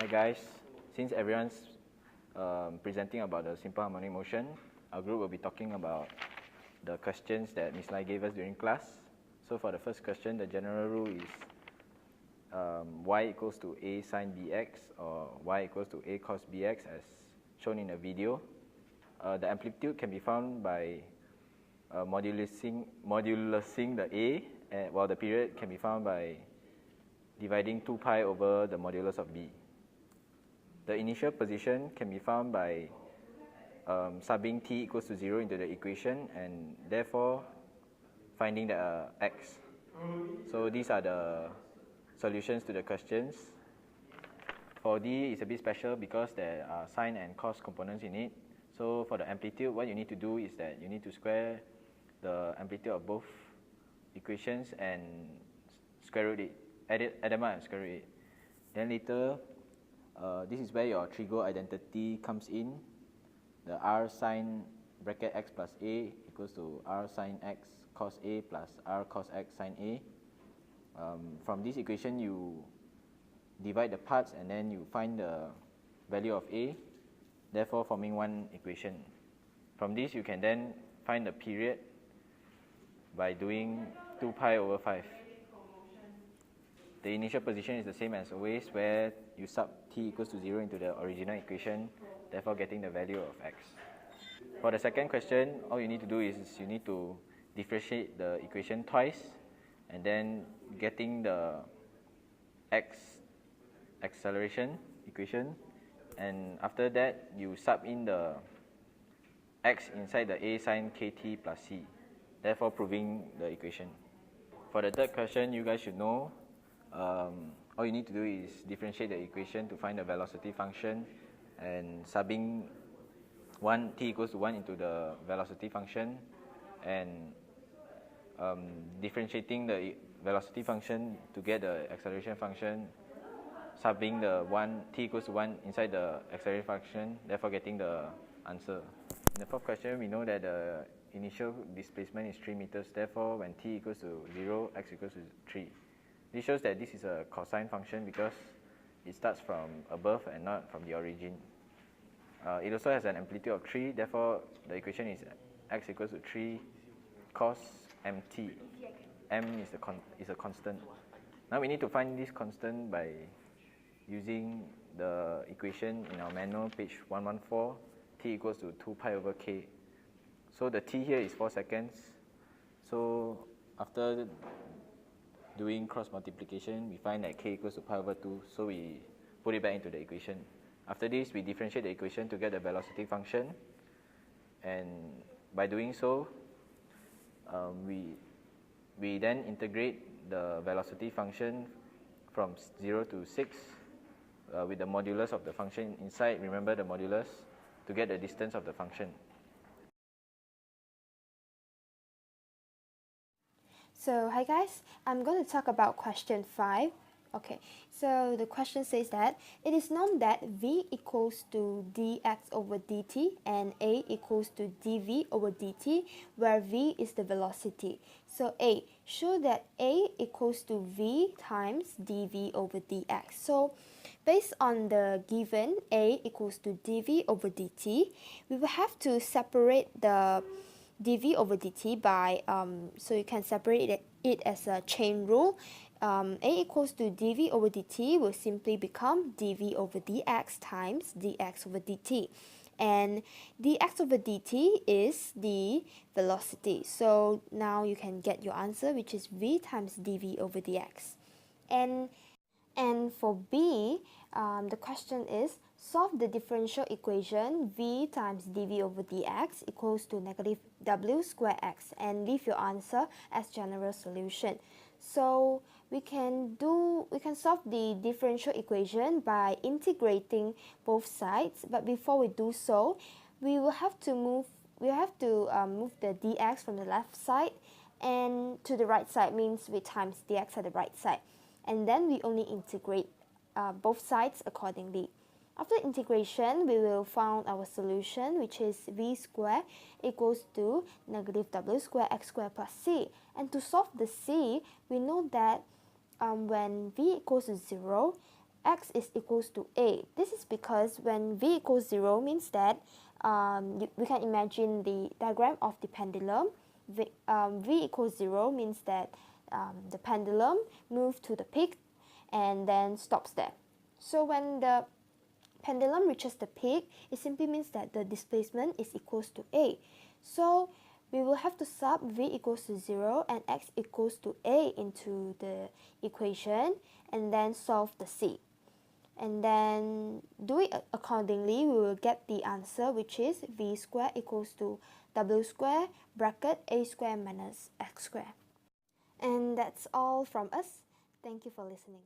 Hi guys, since everyone's presenting about the simple harmonic motion, our group will be talking about the questions that Ms. Lai gave us during class. So for the first question, the general rule is y equals to a sine bx or y equals to a cos bx as shown in the video. The amplitude can be found by modulusing the a, while the period can be found by dividing 2 pi over the modulus of b. The initial position can be found by subbing t equals to 0 into the equation and therefore finding the x. So these are the solutions to the questions. For D, it's a bit special because there are sine and cos components in it. So for the amplitude, what you need to do is that you need to square the amplitude of both equations and square root it, add them up and square root it. Then later, this is where your trigo identity comes in. The r sine bracket x plus a equals to r sine x cos a plus r cos x sine a. From this equation, you divide the parts and then you find the value of a, therefore forming one equation. From this, you can then find the period by doing 2 pi over 5. The initial position is the same as always, where you sub t equals to 0 into the original equation, therefore getting the value of x. For the second question, all you need to do is you need to differentiate the equation twice and then getting the x acceleration equation, and after that you sub in the x inside the a sine kt plus c, therefore proving the equation. For the third question, you guys should know all you need to do is differentiate the equation to find the velocity function and subbing t equals to 1 into the velocity function and differentiating the velocity function to get the acceleration function, subbing the t equals to 1 inside the acceleration function, therefore getting the answer. In the fourth question, we know that the initial displacement is 3 meters, therefore when t equals to 0, x equals to 3. This shows that this is a cosine function because it starts from above and not from the origin. It also has an amplitude of 3, therefore the equation is x equals to 3 cos mt. M is a constant. Now we need to find this constant by using the equation in our manual, page 114, t equals to 2 pi over k. So the t here is 4 seconds. So after doing cross multiplication, we find that k equals to pi over 2, so we put it back into the equation. After this, we differentiate the equation to get the velocity function, and by doing so, we then integrate the velocity function from 0 to 6 with the modulus of the function inside, remember the modulus, to get the distance of the function. So hi guys, I'm going to talk about question 5. Okay, so the question says that it is known that v equals to dx over dt and a equals to dv over dt, where v is the velocity. So A, show that a equals to v times dv over dx. So based on the given a equals to dv over dt, we will have to separate the dv over dt by, so you can separate it as a chain rule. A equals to dv over dt will simply become dv over dx times dx over dt. And dx over dt is the velocity. So now you can get your answer, which is v times dv over dx. And for B, the question is, solve the differential equation v times dv over dx equals to negative w square x, and leave your answer as general solution. So we can solve the differential equation by integrating both sides, but before we do so, we will have to move the dx from the left side and to the right side, means we times dx at the right side, and then we only integrate both sides accordingly. After integration, we will find our solution, which is v squared equals to negative w squared x squared plus c. And to solve the c, we know that when v equals to 0, x is equals to a. This is because when v equals 0 means that we can imagine the diagram of the pendulum. V equals 0 means that the pendulum moves to the peak and then stops there. So when the pendulum reaches the peak, it simply means that the displacement is equals to a. So we will have to sub v equals to 0 and x equals to a into the equation and then solve the c. And then do it accordingly, we will get the answer, which is v squared equals to w squared bracket a squared minus x squared. And that's all from us. Thank you for listening.